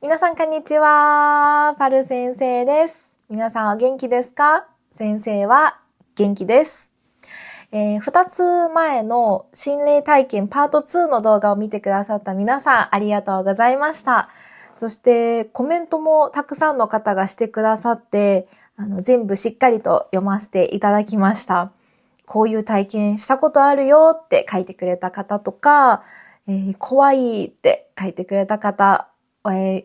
皆さんこんにちは。パル先生です。皆さんお元気ですか？先生は元気です。2つ前の心霊体験パート2の動画を見てくださった皆さんありがとうございました。そしてコメントもたくさんの方がしてくださって、全部しっかりと読ませていただきました。こういう体験したことあるよって書いてくれた方とか、怖いって書いてくれた方、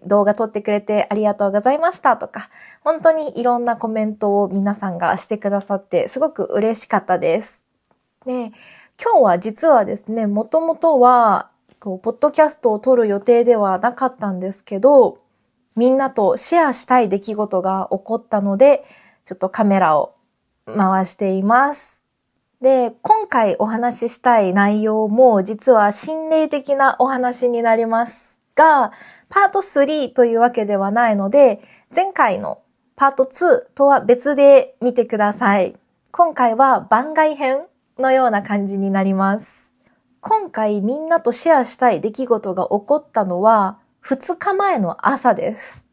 動画撮ってくれてありがとうございましたとか、本当にいろんなコメントを皆さんがしてくださってすごく嬉しかったです。で、今日は実はですね、もともとはポッドキャストを撮る予定ではなかったんですけど、みんなとシェアしたい出来事が起こったので、ちょっとカメラを回しています。で、今回お話ししたい内容も実は心霊的なお話になりますが、パート3というわけではないので、前回のパート2とは別で見てください。今回は番外編のような感じになります。今回みんなとシェアしたい出来事が起こったのは2日前の朝です。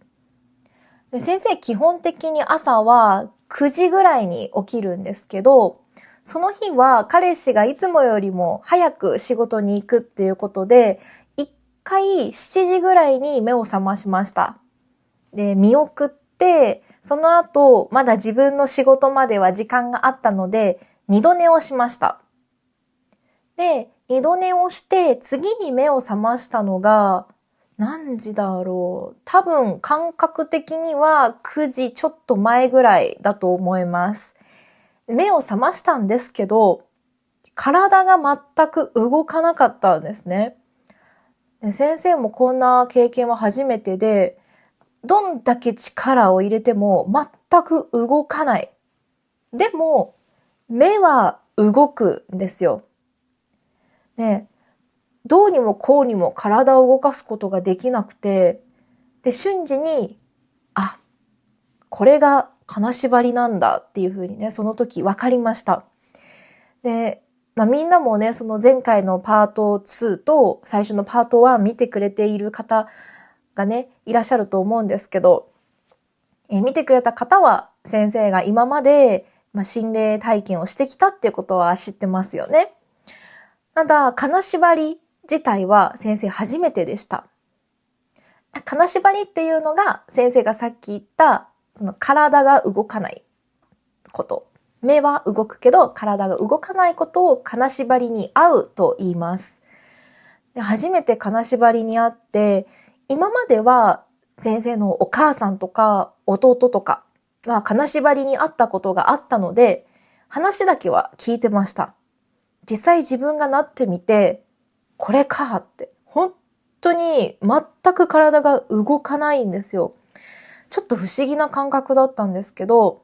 で、先生基本的に朝は9時ぐらいに起きるんですけど、その日は彼氏がいつもよりも早く仕事に行くっていうことで、一回7時ぐらいに目を覚ましました。で、見送って、その後まだ自分の仕事までは時間があったので、二度寝をしました。で、二度寝をして次に目を覚ましたのが、何時だろう。多分感覚的には9時ちょっと前ぐらいだと思います。目を覚ましたんですけど、体が全く動かなかったんですね。で、先生もこんな経験は初めてで、どんだけ力を入れても全く動かない。でも、目は動くんですよ。で、どうにもこうにも体を動かすことができなくて、で、瞬時に、あ、これが金縛りなんだっていうふうにね、その時分かりました。で、みんなもね、その前回のパート2と最初のパート1見てくれている方がね、いらっしゃると思うんですけど、見てくれた方は先生が今まで、心霊体験をしてきたっていうことは知ってますよね。ただ、金縛り自体は先生初めてでした。金縛りっていうのが先生がさっき言ったその体が動かないこと。目は動くけど体が動かないことを金縛りに遭うと言います。で、初めて金縛りに遭って、今までは先生のお母さんとか弟とかは金縛りに遭ったことがあったので、話だけは聞いてました。実際自分がなってみて、これかって、本当に全く体が動かないんですよ。ちょっと不思議な感覚だったんですけど、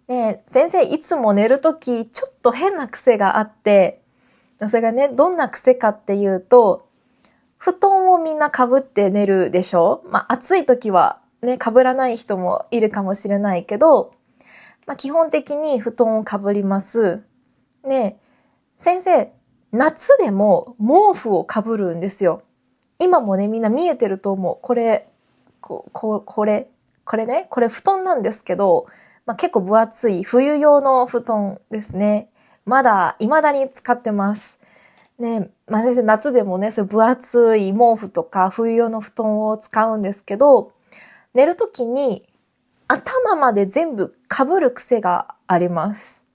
で、先生いつも寝るときちょっと変な癖があって、それがね、どんな癖かっていうと、布団をみんな被って寝るでしょ？暑い時はね、被らない人もいるかもしれないけど、基本的に布団を被ります。ね、先生、夏でも毛布を被るんですよ。今もね、みんな見えてると思う。これね、これ布団なんですけど、結構分厚い冬用の布団ですね。未だに使ってます。ね、先生夏でもね、そういう分厚い毛布とか冬用の布団を使うんですけど、寝るときに頭まで全部被る癖があります。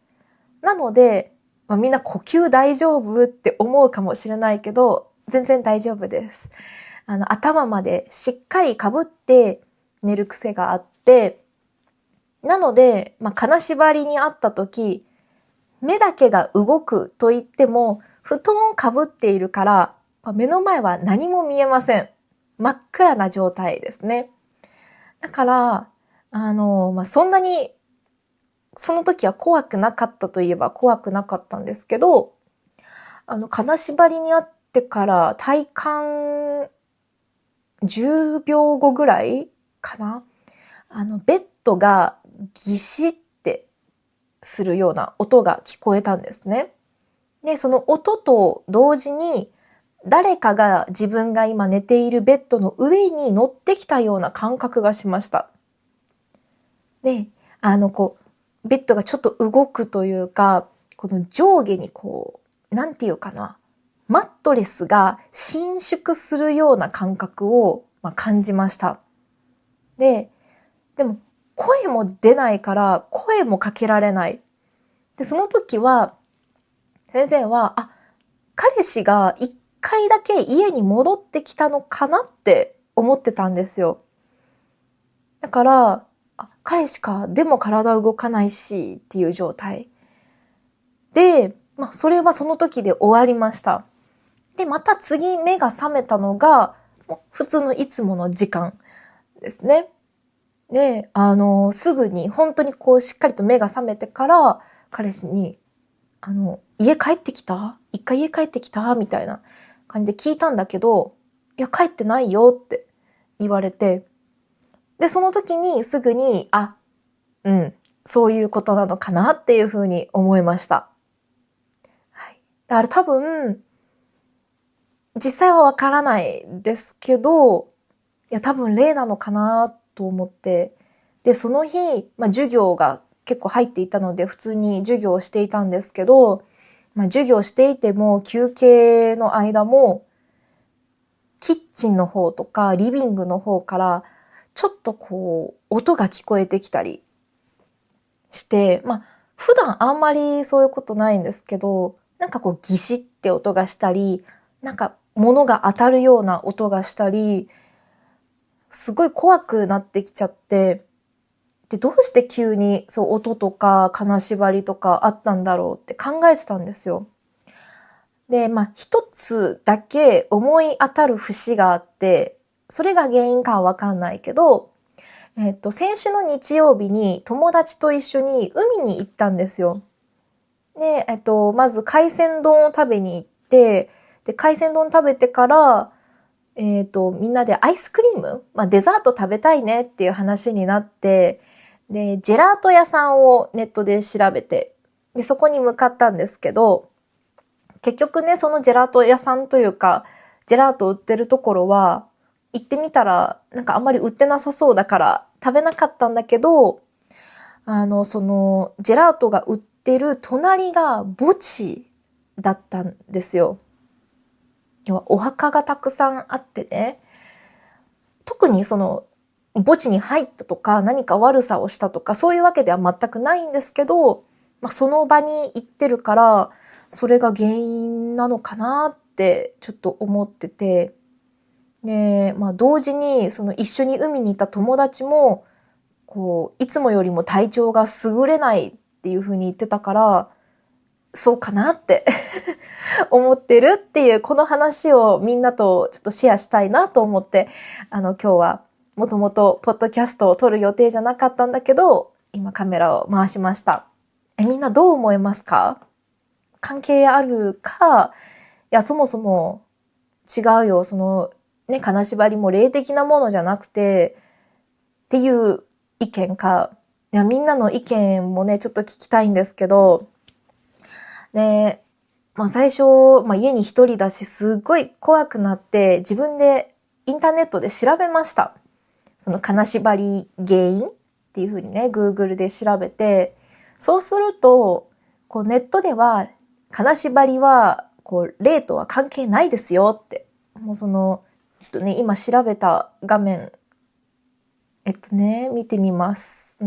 なので、みんな呼吸大丈夫って思うかもしれないけど、全然大丈夫です。頭までしっかり被って寝る癖があって、なので、金縛りにあったとき、目だけが動くと言っても、布団をかぶっているから、目の前は何も見えません。真っ暗な状態ですね。だから、そんなに、その時は怖くなかったといえば怖くなかったんですけど、金縛りにあってから体感10秒後ぐらいかな。ベッドがギシってするような音が聞こえたんですね。で、その音と同時に誰かが自分が今寝ているベッドの上に乗ってきたような感覚がしました。で、ベッドがちょっと動くというか、この上下になんていうかな、マットレスが伸縮するような感覚を、感じました。でも声も出ないから声もかけられない。で、その時は先生は、彼氏が一回だけ家に戻ってきたのかなって思ってたんですよ。だから、彼氏か、でも体動かないしっていう状態。で、それはその時で終わりました。で、また次目が覚めたのが、普通のいつもの時間ですね。で、すぐに本当にしっかりと目が覚めてから、彼氏に、家帰ってきた？一回家帰ってきた？みたいな感じで聞いたんだけど、いや、帰ってないよって言われて、で、その時にすぐに、そういうことなのかなっていうふうに思いました。はい。だから多分、実際はわからないですけど、いや、多分例なのかなと思って、で、その日、授業が結構入っていたので、普通に授業をしていたんですけど、授業していても休憩の間も、キッチンの方とかリビングの方から、ちょっと音が聞こえてきたりして、普段あんまりそういうことないんですけど、なんかギシって音がしたり、なんか物が当たるような音がしたり、すごい怖くなってきちゃって、で、どうして急にそう音とか金縛りとかあったんだろうって考えてたんですよ。で、一つだけ思い当たる節があって、それが原因かはわかんないけど、先週の日曜日に友達と一緒に海に行ったんですよ。で、まず海鮮丼を食べに行って、で、海鮮丼食べてから、みんなでアイスクリーム、デザート食べたいねっていう話になって、で、ジェラート屋さんをネットで調べて、で、そこに向かったんですけど、結局ね、そのジェラート屋さんというか、ジェラート売ってるところは、行ってみたら、なんかあんまり売ってなさそうだから食べなかったんだけど、その、ジェラートが売ってる隣が墓地だったんですよ。要はお墓がたくさんあってね、特にその、墓地に入ったとか何か悪さをしたとかそういうわけでは全くないんですけど、その場に行ってるから、それが原因なのかなってちょっと思ってて、で、同時にその一緒に海にいた友達も、いつもよりも体調が優れないっていう風に言ってたから、そうかなって思ってるっていう、この話をみんなとちょっとシェアしたいなと思って、今日はもともとポッドキャストを撮る予定じゃなかったんだけど、今カメラを回しました。みんなどう思いますか？関係あるか、いや、そもそも違うよ、その、ね、金縛りも霊的なものじゃなくて、っていう意見か、いや、みんなの意見もね、ちょっと聞きたいんですけど、で、最初、家に一人だし、すっごい怖くなって、自分でインターネットで調べました。その金縛り原因っていう風にね、Google で調べて、そうすると、ネットでは、金縛りは、霊とは関係ないですよって。もうちょっとね、今調べた画面、見てみます。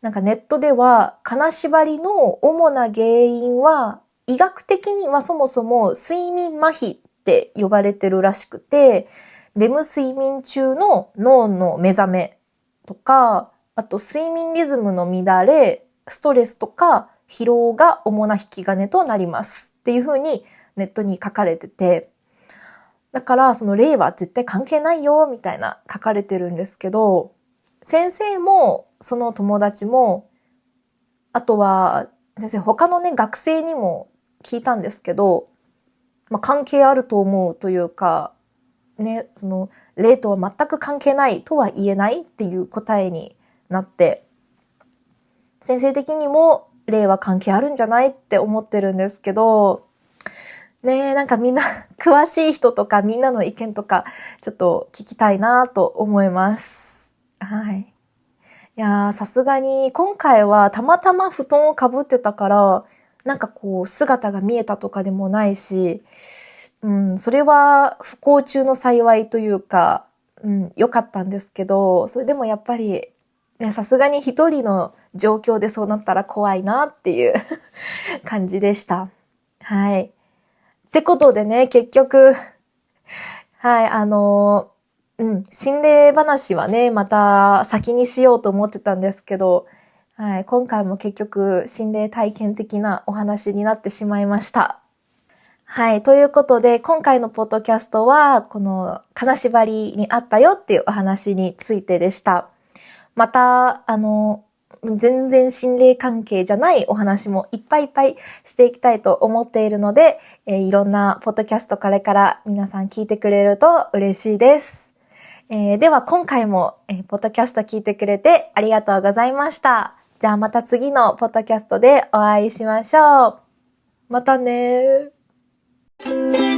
なんかネットでは、金縛りの主な原因は、医学的にはそもそも睡眠麻痺って呼ばれてるらしくて、レム睡眠中の脳の目覚めとか、あと睡眠リズムの乱れ、ストレスとか疲労が主な引き金となりますっていう風にネットに書かれてて、だからその霊は絶対関係ないよみたいな書かれてるんですけど、先生もその友達も、あとは先生他のね学生にも聞いたんですけど、関係あると思うというか、ね、その霊とは全く関係ないとは言えないっていう答えになって、先生的にも霊は関係あるんじゃないって思ってるんですけど、ねえ、なんかみんな詳しい人とかみんなの意見とかちょっと聞きたいなと思います。はい。いやー、さすがに今回はたまたま布団をかぶってたから、なんかこう姿が見えたとかでもないし、それは不幸中の幸いというか、良かったんですけど、それでもやっぱり、ね、さすがに一人の状況でそうなったら怖いなっていう感じでした。はい。ってことでね、結局、はい、心霊話はね、また先にしようと思ってたんですけど、はい、今回も結局心霊体験的なお話になってしまいました。はい、ということで、今回のポッドキャストは、この金縛りにあったよっていうお話についてでした。また、全然心霊関係じゃないお話もいっぱいいっぱいしていきたいと思っているので、いろんなポッドキャストこれから皆さん聞いてくれると嬉しいです。では今回も、ポッドキャスト聞いてくれてありがとうございました。じゃあまた次のポッドキャストでお会いしましょう。またねー。